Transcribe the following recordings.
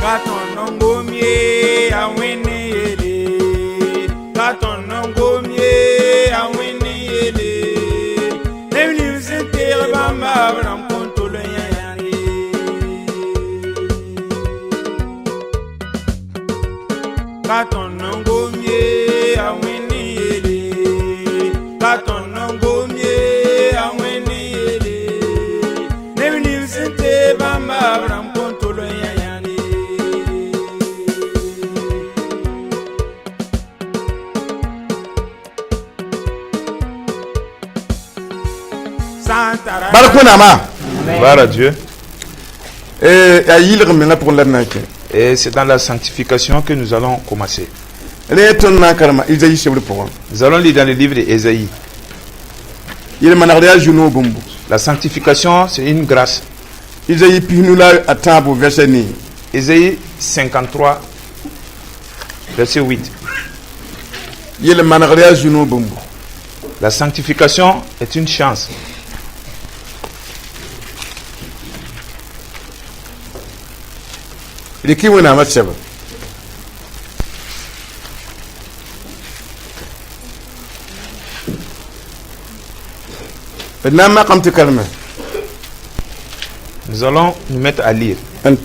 Katonongomie awini ele. Katonongomie awini ele. Nevni vizente bamba bram kontolo yari. Katonongomie awini ele. Katonongomie awini ele. Nevni vizente bamba bram kontolo yari. Gloire à Dieu. Et c'est dans la sanctification que nous allons commencer. Nous allons lire dans le livre d'Ésaïe. La sanctification, c'est une grâce. Ésaïe 53, verset 8. La sanctification est une chance. Nous allons nous mettre à lire. On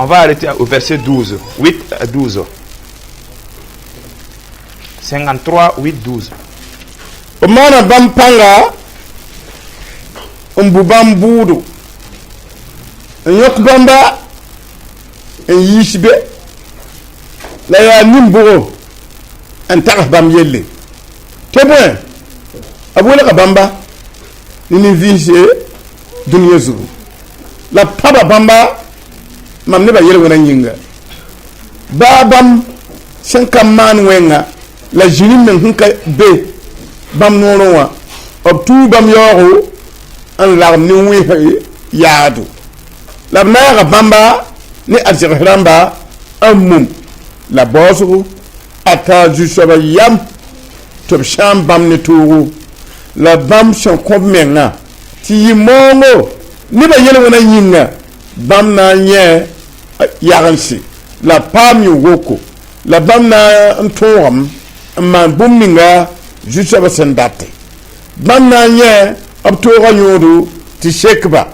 va arrêter au verset 12. 8 à 12. 53, 8, 12. Mbubambudu nyokbamba yishbe la ya nimburo antarah bam yelle tebon abula ka bamba ni vise dunya zuru la paba bamba mamne ba yele wona nyinga babam shankam man wenga la jinim men hunka be bam nono wa obtu bam yoro an larm ni wi yaadu la mère bamba ni adjiramba amum la bosu ata ju soba yam to sham bam ni turu la bam son komenga ti mongo ni ba yele wona yinga bam na nye yaransi la pam yu woko la bam na ntoram man buminga ju soba sendate bam na nye abtoga nyodo ti shekba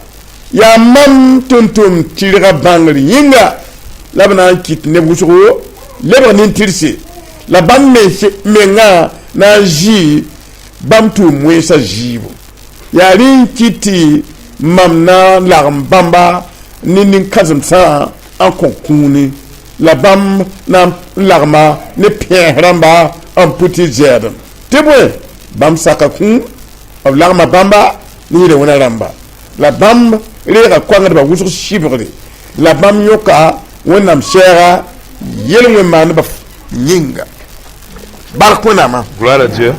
ya mam tuntum tira bangri yinga labana kit ne busugo leba nin tirsi la bam menga na ji bam tu mwesa jibo ya rin kiti mamna larm bamba nin kazam sa an konkuni la bam na larma ne pieramba an puti zedam tebwe bam sakakun larma bamba ni de wona ramba la bam rega kwanga ba wusu shibre la bam yoka wonam shera yelwe man ba nyinga barkona ma. Gloire à Dieu.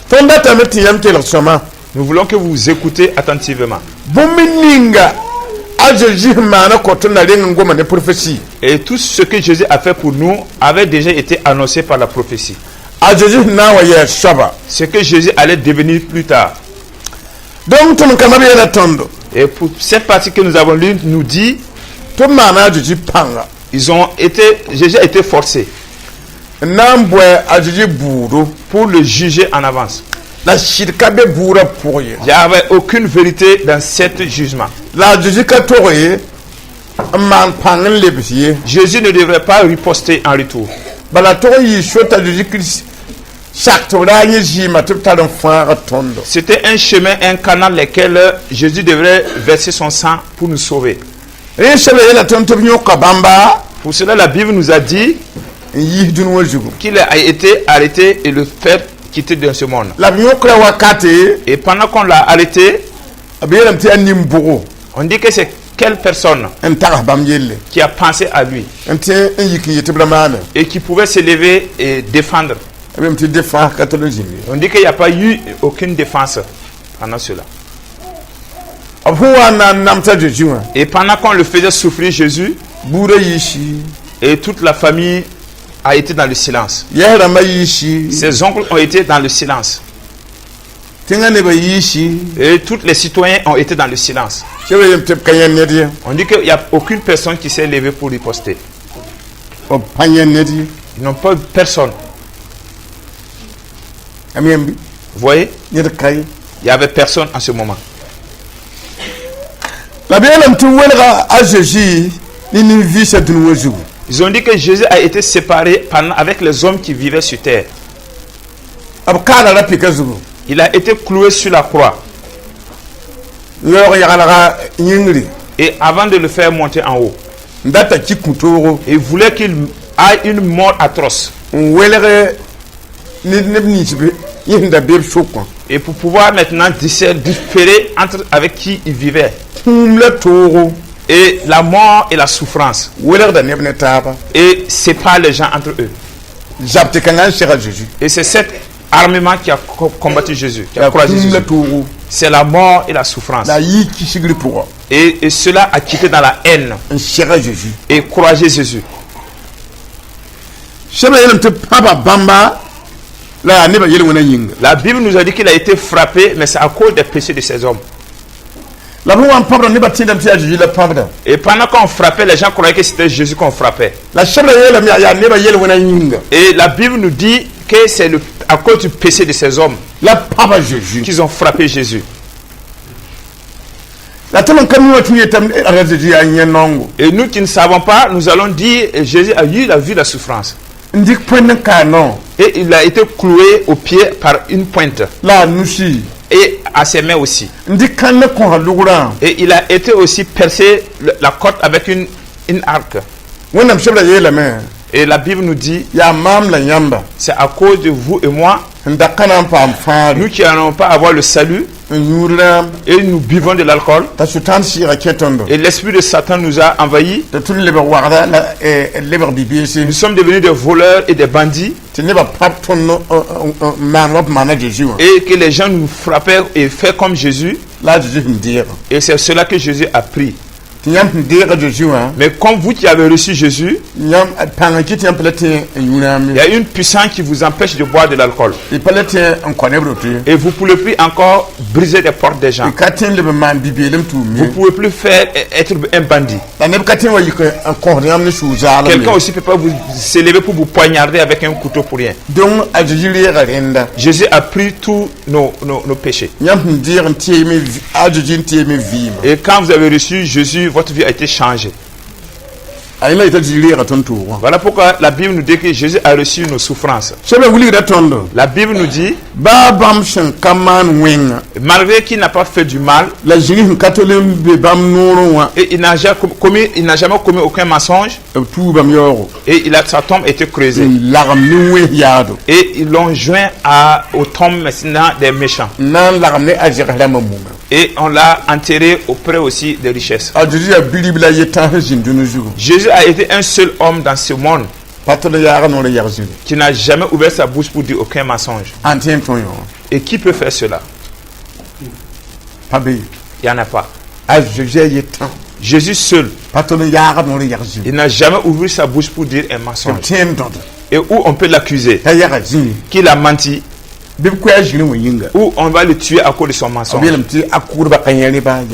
Tonda tameti yam ke soma. Nous voulons que vous écoutez attentivement. Bomininga ajeji mana kotona lenga ngoma de prophétie. Et tout ce que Jésus a fait pour nous avait déjà été annoncé par la prophétie. Ce que Jésus allait devenir plus tard. Et pour cette partie que nous avons lue nous dit, Jésus a été forcé pour le juger en avance. Il n'y avait aucune vérité dans cet jugement. Jésus ne devrait pas riposter en retour. C'était un chemin, un canal lequel Jésus devrait verser son sang pour nous sauver. Pour cela, la Bible nous a dit qu'il a été arrêté et le fait quitter de ce monde. Et pendant qu'on l'a arrêté, on dit que c'est quelle personne qui a pensé à lui et qui pouvait se lever et défendre. On dit qu'il n'y a pas eu aucune défense pendant cela. Et pendant qu'on le faisait souffrir, Jésus et toute la famille a été dans le silence. Ses oncles ont été dans le silence. Et tous les citoyens ont été dans le silence. On dit qu'il n'y a aucune personne qui s'est levée pour riposter. Ils n'ont pas personne. Vous voyez? Il n'y avait personne en ce moment. Ils ont dit que Jésus a été séparé avec les hommes qui vivaient sur terre. Il a été cloué sur la croix. Et avant de le faire monter en haut, il voulait qu'il ait une mort atroce. Et pour pouvoir maintenant différer entre avec qui il vivait. Et la mort et la souffrance. Et sépare les gens entre eux. Et c'est cet armement qui a combattu Jésus, qui a croisé Jésus. C'est la mort et la souffrance. Et cela a quitté dans la haine. Et croisé Jésus. La Bible nous a dit qu'il a été frappé, mais c'est à cause des péchés de ces hommes. Et pendant qu'on frappait, les gens croyaient que c'était Jésus qu'on frappait. Et la Bible nous dit que c'est à cause du péché de ces hommes qu'ils ont frappé Jésus. Et nous qui ne savons pas, nous allons dire Jésus a eu la vue de la souffrance. Et il a été cloué au pied par une pointe. Et à ses mains aussi. Et il a été aussi percé la côte avec une arc. Et la Bible nous dit, c'est à cause de vous et moi, nous qui n'allons pas avoir le salut, et nous buvons de l'alcool, et l'esprit de Satan nous a envahis. Nous sommes devenus des voleurs et des bandits, et que les gens nous frappaient et fait comme Jésus. Et c'est cela que Jésus a pris. Mais comme vous qui avez reçu Jésus, il y a une puissance qui vous empêche de boire de l'alcool. Et vous ne pouvez plus encore briser les portes des gens. Vous ne pouvez plus être un bandit. Quelqu'un aussi ne peut pas vous s'élever pour vous poignarder avec un couteau pour rien. Jésus a pris tous nos péchés. Et quand vous avez reçu Jésus, votre vie a été changée. Voilà pourquoi la Bible nous dit que Jésus a reçu nos souffrances. La Bible nous dit, malgré qu'il n'a pas fait du mal, et il n'a jamais commis aucun mensonge, et sa tombe a été creusée. Et ils l'ont joint aux tombes maintenant des méchants. Et on l'a enterré auprès aussi des richesses. Jésus a été un seul homme dans ce monde qui n'a jamais ouvert sa bouche pour dire aucun mensonge. Et qui peut faire cela? Il n'y en a pas. Jésus seul, il n'a jamais ouvert sa bouche pour dire un mensonge. Et où on peut l'accuser qu'il a menti, ou on va le tuer à cause de son mensonge.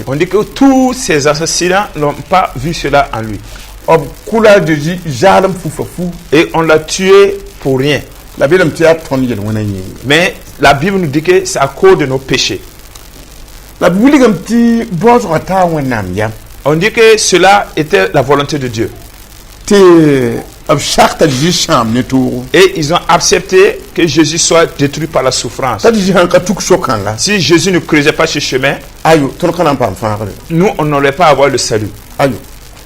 On dit que tous ces assassins n'ont pas vu cela en lui. Et on l'a tué pour rien. Mais la Bible nous dit que c'est à cause de nos péchés. On dit que cela était la volonté de Dieu. Et ils ont accepté que Jésus soit détruit par la souffrance. Si Jésus ne creusait pas ce chemin, nous, on n'aurait pas à avoir le salut.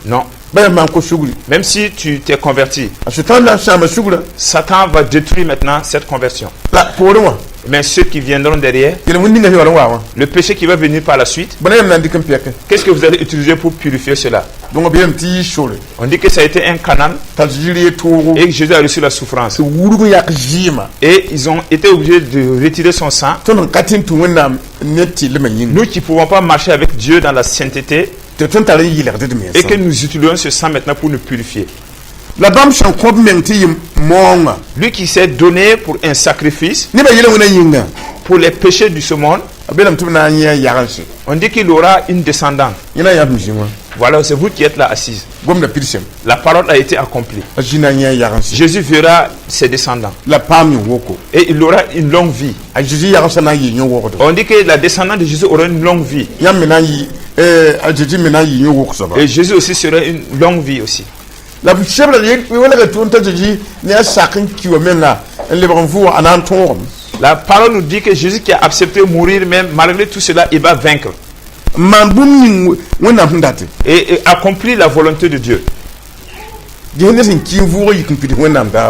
Non. Même si tu t'es converti, Satan va détruire maintenant cette conversion. Mais ceux qui viendront derrière, le péché qui va venir par la suite, qu'est-ce que vous allez utiliser pour purifier cela? On dit que ça a été un canal et que Jésus a reçu la souffrance. Et ils ont été obligés de retirer son sang. Nous qui ne pouvons pas marcher avec Dieu dans la sainteté, et que nous utilisons ce sang maintenant pour nous purifier. Lui qui s'est donné pour un sacrifice, pour les péchés de ce monde. On dit qu'il aura une descendante. Voilà, c'est vous qui êtes là assise. La parole a été accomplie. Jésus verra ses descendants. Et il aura une longue vie. On dit que la descendante de Jésus aura une longue vie. Et Jésus aussi sera une longue vie aussi. La parole nous dit que Jésus qui a accepté de mourir, même malgré tout cela, il va vaincre. Et accomplir la volonté de Dieu.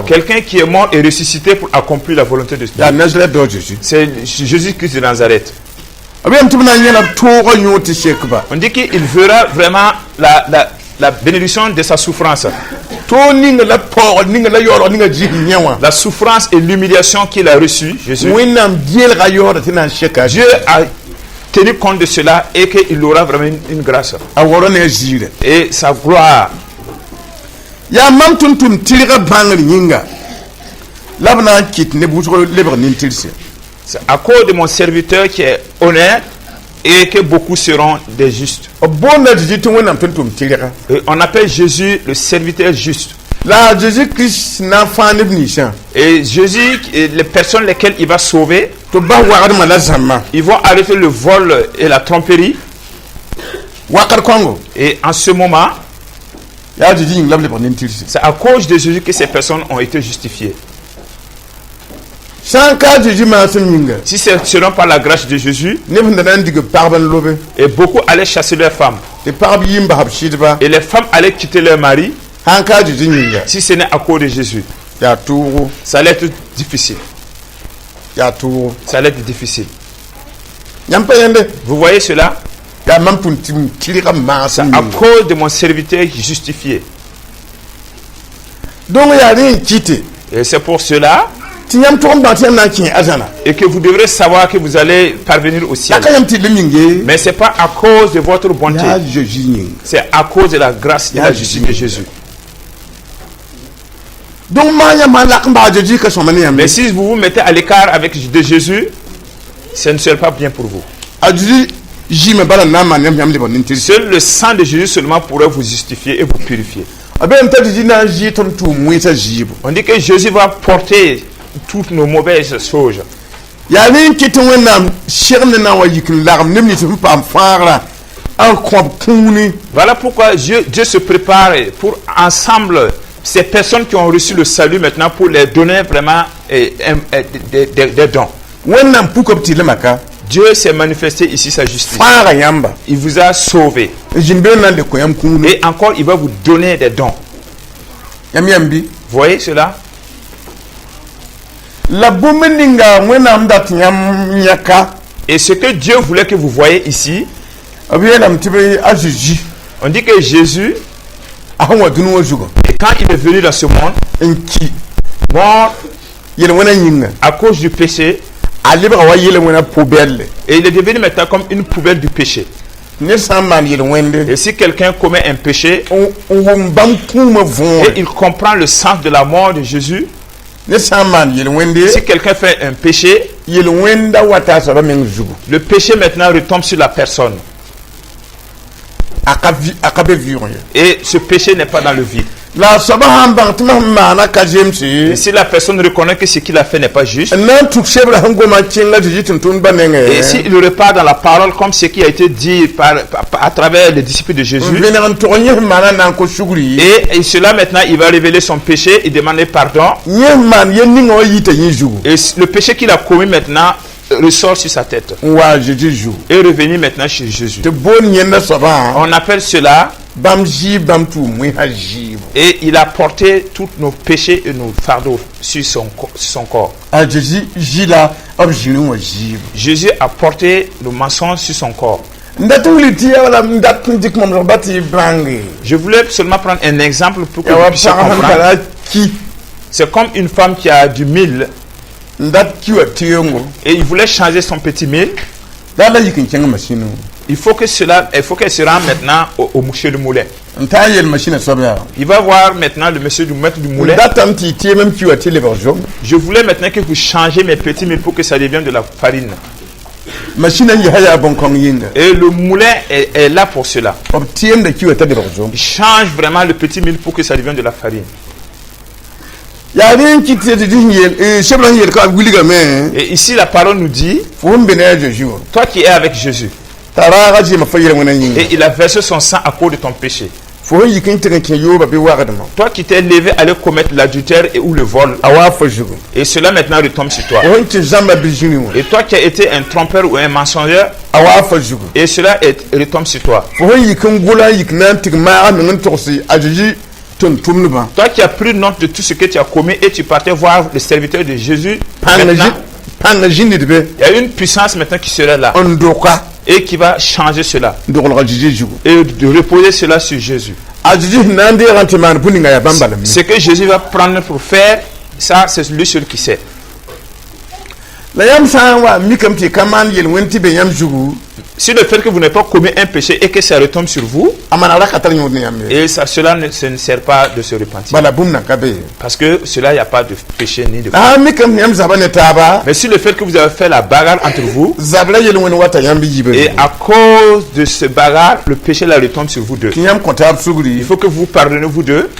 Quelqu'un qui est mort et ressuscité pour accomplir la volonté de Dieu. C'est Jésus-Christ de Nazareth. On dit qu'il verra vraiment la bénédiction de sa souffrance. La souffrance et l'humiliation qu'il a reçue, Jésus. Dieu a tenu compte de cela et qu'il aura vraiment une grâce. Et sa gloire. C'est à cause de mon serviteur qui est honnête et que beaucoup seront des justes. Et on appelle Jésus le serviteur juste. Et Jésus, les personnes lesquelles il va sauver, ils vont arrêter le vol et la tromperie. Et en ce moment, c'est à cause de Jésus que ces personnes ont été justifiées. Si c'est seulement par la grâce de Jésus, et beaucoup allaient chasser leurs femmes, et les femmes allaient quitter leur mari, si ce n'est à cause de Jésus, ça allait être difficile. Ça allait être difficile. Vous voyez cela? C'est à cause de mon serviteur justifié. Et c'est pour cela et que vous devrez savoir que vous allez parvenir au ciel. Mais ce n'est pas à cause de votre bonté. C'est à cause de la grâce et de la justice de Jésus. Mais si vous vous mettez à l'écart avec de Jésus, ce ne sera pas bien pour vous. Seul le sang de Jésus seulement pourrait vous justifier et vous purifier. On dit que Jésus va porter toutes nos mauvaises choses. Voilà pourquoi Dieu se prépare pour ensemble ces personnes qui ont reçu le salut maintenant pour les donner vraiment des dons. Dieu s'est manifesté ici sa justice. Il vous a sauvé. Et encore il va vous donner des dons. Vous voyez cela? Et ce que Dieu voulait que vous voyez ici, on dit que Jésus, et quand il est venu dans ce monde, mort à cause du péché, et il est devenu maintenant comme une poubelle du péché. Et si quelqu'un commet un péché, et il comprend le sens de la mort de Jésus, si quelqu'un fait un péché, le péché maintenant retombe sur la personne. Et ce péché n'est pas dans le vide. Et si la personne reconnaît que ce qu'il a fait n'est pas juste, et s'il repart dans la parole comme ce qui a été dit à travers les disciples de Jésus, et cela maintenant il va révéler son péché et demander pardon, et le péché qu'il a commis maintenant ressort sur sa tête et revenir maintenant chez Jésus. On appelle cela et il a porté tous nos péchés et nos fardeaux sur son corps. Jésus a porté le mensonge sur son corps. Je voulais seulement prendre un exemple pour que vous puissiez comprendre. C'est comme une femme qui a du mil et il voulait changer son petit mil. il faut qu'elle se rende maintenant au monsieur du moulin. Il va voir maintenant le monsieur du maître du moulin. Je voulais maintenant que vous changez mes petits milles pour que ça devienne de la farine. Et le moulin est là pour cela. Il change vraiment le petit mille pour que ça devienne de la farine. Et ici la parole nous dit, toi qui es avec Jésus, et il a versé son sang à cause de ton péché. Toi qui t'es levé à aller commettre l'adultère ou le vol, et cela maintenant retombe sur toi. Et toi qui as été un trompeur ou un mensongeur, et cela retombe sur toi. Toi qui as pris note de tout ce que tu as commis et tu partais voir le serviteur de Jésus, maintenant, il y a une puissance maintenant qui sera là et qui va changer cela et de reposer cela sur Jésus. Ce que Jésus va prendre pour faire, ça c'est lui seul qui sait. Si le fait que vous n'avez pas commis un péché et que ça retombe sur vous, et ça, cela ne sert pas de se repentir. Parce que cela, il n'y a pas de péché ni de faute. Mais si le fait que vous avez fait la bagarre entre vous, et à cause de ce bagarre, le péché là retombe sur vous deux. Il faut que vous pardonnez vous deux.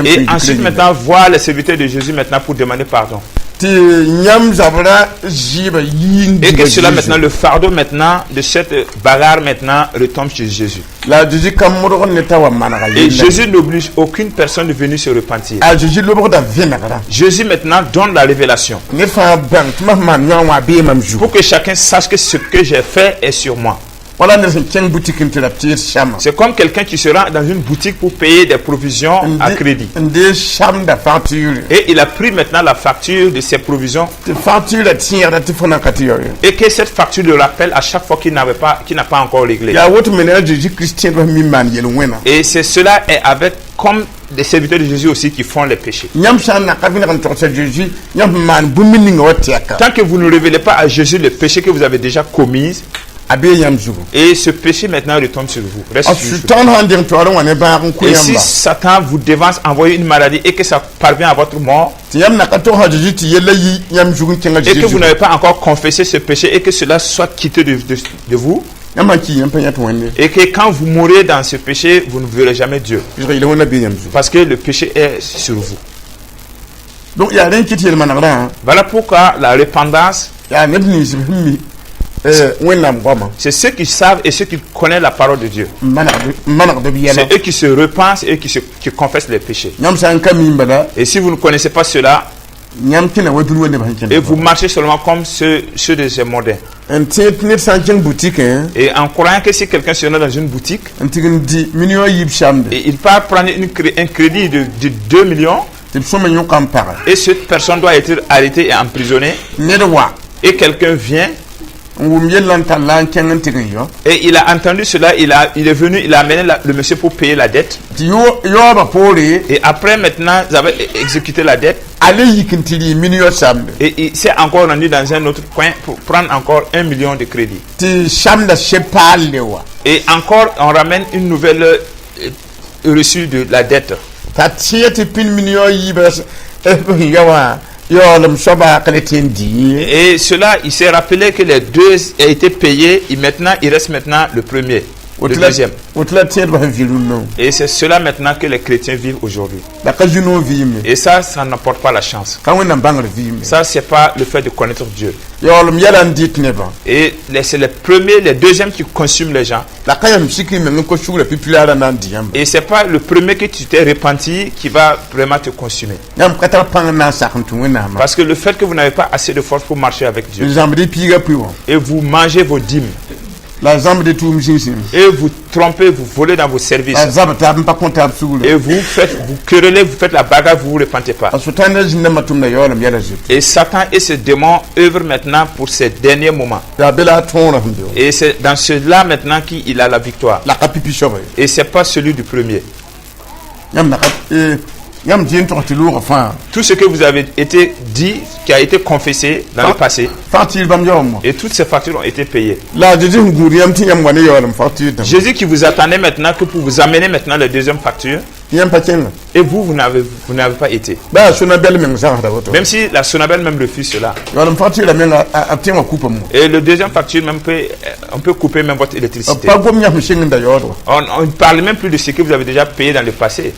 Et ensuite maintenant voir les serviteurs de Jésus maintenant pour demander pardon. Et que cela maintenant, le fardeau maintenant de cette bagarre maintenant retombe sur Jésus. Et Jésus n'oblige aucune personne de venir se repentir. Jésus maintenant donne la révélation pour que chacun sache que ce que j'ai fait est sur moi. C'est comme quelqu'un qui se rend dans une boutique pour payer des provisions à crédit. Et il a pris maintenant la facture de ses provisions. Et que cette facture le rappelle à chaque fois qu'il n'a pas encore réglé. Et c'est cela est avec comme des serviteurs de Jésus aussi qui font les péchés. Tant que vous ne révélez pas à Jésus les péchés que vous avez déjà commis, et ce péché maintenant retombe sur vous. Et si Satan vous devance envoyer une maladie et que ça parvient à votre mort, et que vous n'avez pas encore confessé ce péché et que cela soit quitté de vous, et que quand vous mourrez dans ce péché, vous ne verrez jamais Dieu. Parce que le péché est sur vous. Voilà pourquoi la repentance, c'est ceux qui savent et ceux qui connaissent la parole de Dieu. C'est eux qui se repentent et qui confessent les péchés. Et si vous ne connaissez pas cela, et vous marchez seulement comme ceux de ces modernes. Et en croyant que si quelqu'un se rend dans une boutique, et il part prendre un crédit de 2 millions, et cette personne doit être arrêtée et emprisonnée, et quelqu'un vient, et il a entendu cela, il est venu, il a amené le monsieur pour payer la dette. Et après maintenant, ils avaient exécuté la dette. Et il s'est encore rendu dans un autre coin pour prendre encore 1 million de crédit. Et encore, on ramène une nouvelle reçue de la dette. Et cela, il s'est rappelé que les deux ont été payés et maintenant, il reste maintenant le premier, le deuxième. Et c'est cela maintenant que les chrétiens vivent aujourd'hui. Et ça n'apporte pas la chance. Ça, c'est pas le fait de connaître Dieu. Et c'est les premiers, les deuxièmes qui consument les gens. Et c'est pas le premier que tu t'es repenti qui va vraiment te consumer. Parce que le fait que vous n'avez pas assez de force pour marcher avec Dieu, et vous mangez vos dîmes, et vous trompez, vous volez dans vos services, et vous querellez, vous faites la bagarre, vous ne vous repentez pas. Et Satan et ses démons œuvrent maintenant pour ces derniers moments. Et c'est dans cela maintenant qu'il a la victoire. Et ce n'est pas celui du premier. Tout ce que vous avez été dit, qui a été confessé dans le passé, et toutes ces factures ont été payées. Jésus qui vous attendait maintenant que pour vous amener maintenant la deuxième facture, et vous n'avez pas été. Même si la Sonabel même refuse cela. Et le deuxième facture, même on peut couper même votre électricité. On ne parle même plus de ce que vous avez déjà payé dans le passé.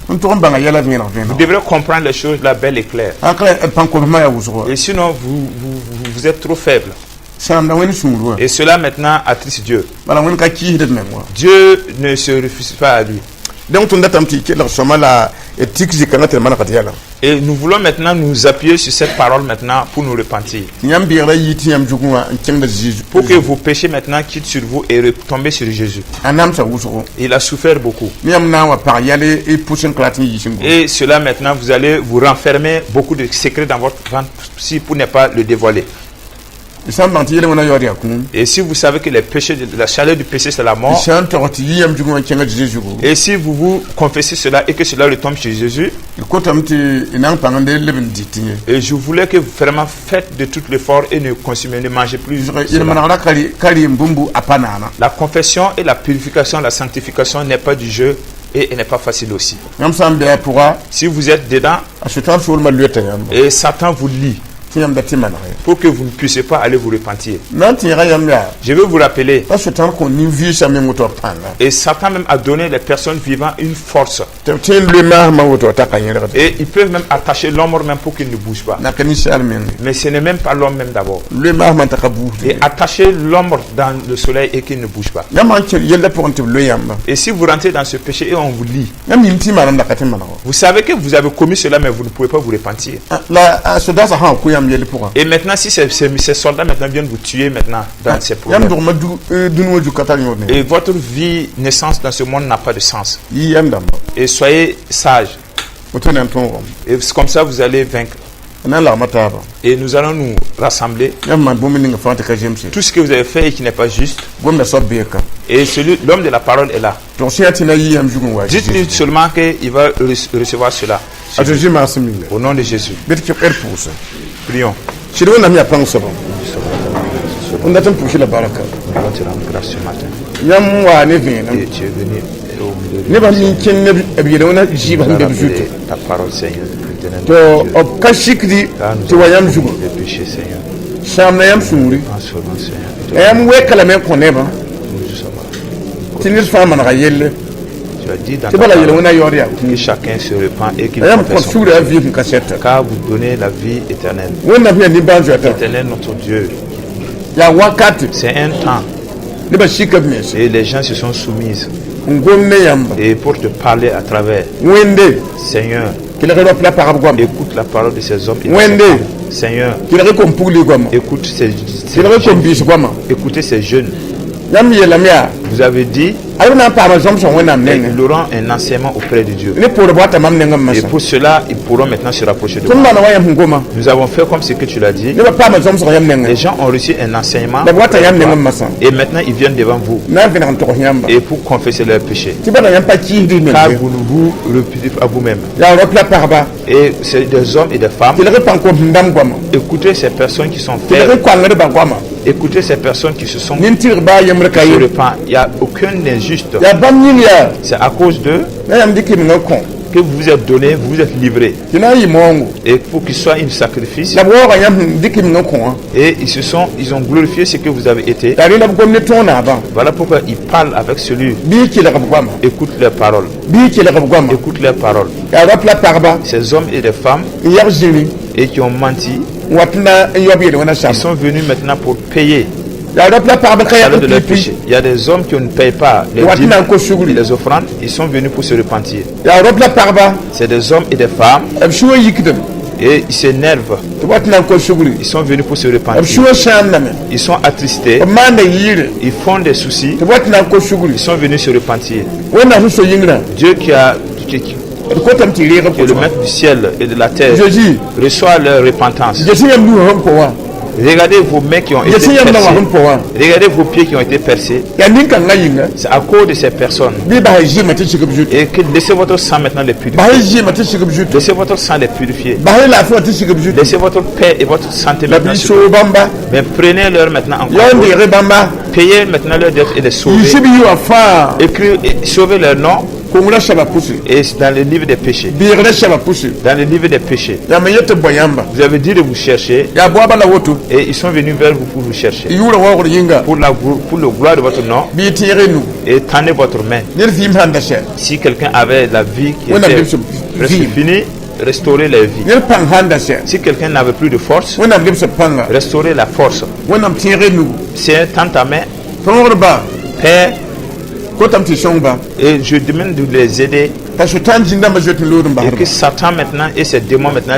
Vous devrez comprendre les choses là belles et claires. Et sinon, vous êtes trop faible. Et cela maintenant attriste Dieu. Dieu ne se refuse pas à lui. Et nous voulons maintenant nous appuyer sur cette parole maintenant pour nous repentir. Pour que vos péchés maintenant quittent sur vous et retombent sur Jésus. Il a souffert beaucoup. Et cela maintenant vous allez vous renfermer beaucoup de secrets dans votre ventre pour ne pas le dévoiler. Et si vous savez que les péchés, la chaleur du péché c'est la mort, et si vous confessez cela et que cela retombe chez Jésus, et je voulais que vous vraiment faites de tout l'effort et ne consumez, ne mangez plus cela. La confession et la purification, la sanctification n'est pas du jeu et elle n'est pas facile aussi. Si vous êtes dedans et Satan vous lie pour que vous ne puissiez pas aller vous repentir. Je vais vous rappeler. Et Satan même a donné les personnes vivantes une force. Et ils peuvent même attacher l'homme même pour qu'il ne bouge pas. Mais ce n'est même pas l'homme même d'abord. Et attacher l'homme dans le soleil et qu'il ne bouge pas. Et si vous rentrez dans ce péché et on vous lie, vous savez que vous avez commis cela mais vous ne pouvez pas vous repentir. Et maintenant, si ces soldats maintenant viennent vous tuer maintenant dans ces problèmes, et votre vie, naissance dans ce monde n'a pas de sens. Et soyez sages. Et comme ça, vous allez vaincre. Et nous allons nous rassembler. Tout ce que vous avez fait et qui n'est pas juste. Et l'homme de la parole est là. Dites-lui seulement qu'il va recevoir cela. Au nom de Jésus. Prions. On va te rendre grâce ce matin. Et tu es venu au milieu de ta parole, Seigneur. Les péchés, Seigneur. Tu as dit dans ta parole que chacun se repent et qu'il confesse son péché, car vous donnez la vie éternelle. Éternel notre Dieu. C'est un temps. Et les gens se sont soumis. Et pour te parler à travers, Seigneur, écoute la parole de ces hommes et de ces femmes. Seigneur, écoute écoutez ces jeunes. Vous avez dit, ils auront un enseignement auprès de Dieu. Et pour cela, ils pourront maintenant se rapprocher de moi. Nous avons fait comme ce que tu l'as dit. Les gens ont reçu un enseignement. Et maintenant, ils viennent devant vous. Et pour confesser leurs péchés. Car vous vous répétez à vous-même. Et c'est des hommes et des femmes. Écoutez ces personnes qui sont faibles. Écoutez ces personnes qui se sont qui se repentent. Il n'y a aucun injuste. C'est à cause d'eux que vous vous êtes donné, vous vous êtes livré. Et pour qu'il soit un sacrifice. Et ils ont glorifié ce que vous avez été. Voilà pourquoi ils parlent avec celui. Écoute leurs paroles. Écoute leurs paroles. Ces hommes et des femmes et qui ont menti, ils sont venus maintenant pour payer de leur péché. Il y a des hommes qui ne payent pas les dîmes et les offrandes. Ils sont venus pour se repentir. C'est des hommes et des femmes. Et ils s'énervent. Ils sont venus pour se repentir. Ils sont attristés. Ils font des soucis. Ils sont venus se repentir. Dieu qui est le maître du ciel et de la terre reçoit leur repentance. Regardez vos mains qui ont été percées. Regardez vos pieds qui ont été percés. C'est à cause de ces personnes. Et que laissez votre sang maintenant les purifier. Laissez votre sang les purifier. Laissez votre paix et votre santé maintenant. Mais prenez-leur maintenant en compte. Payez maintenant leur dette et les sauver. Sauvez leur nom. Et dans le livre des péchés. Dans le livre des péchés. Vous avez dit de vous chercher. Et ils sont venus vers vous pour vous chercher. Pour le gloire de votre nom. Et tendez votre main. Si quelqu'un avait la vie qui était presque finie, restaurer la vie. Si quelqu'un n'avait plus de force, restaurer la force. C'est tend ta main. Père, et je demande de les aider. Et que Satan maintenant et ses démons maintenant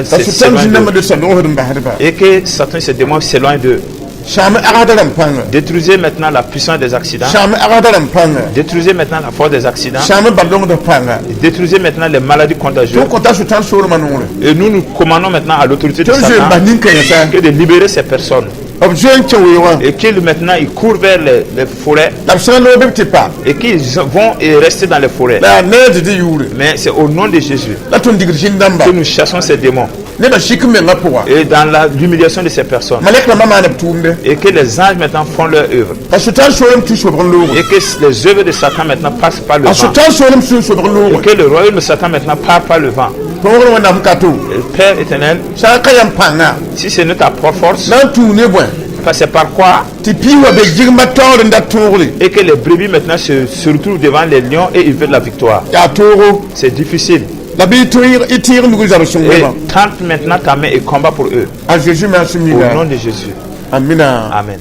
et que Satan et ses démons s'éloignent d'eux. Détruisez maintenant la puissance des accidents. Détruisez maintenant la force des accidents. Détruisez maintenant les maladies contagieuses. Et nous commandons maintenant à l'autorité de Satan que de libérer ces personnes. Et qu'ils maintenant ils courent vers les forêts. Et qu'ils vont et rester dans les forêts. Mais c'est au nom de Jésus que nous chassons ces démons. Et dans l'humiliation de ces personnes. Et que les anges maintenant font leur œuvre. Et que les œuvres de Satan maintenant passent par le vent. Et que le royaume de Satan maintenant part par le vent. Père éternel, si ce n'est ta propre force, c'est par quoi? Et que les brebis maintenant se retrouvent devant les lions et ils veulent la victoire. C'est difficile. Et tente maintenant ta main et combat pour eux. Au nom de Jésus. Amen. Amen.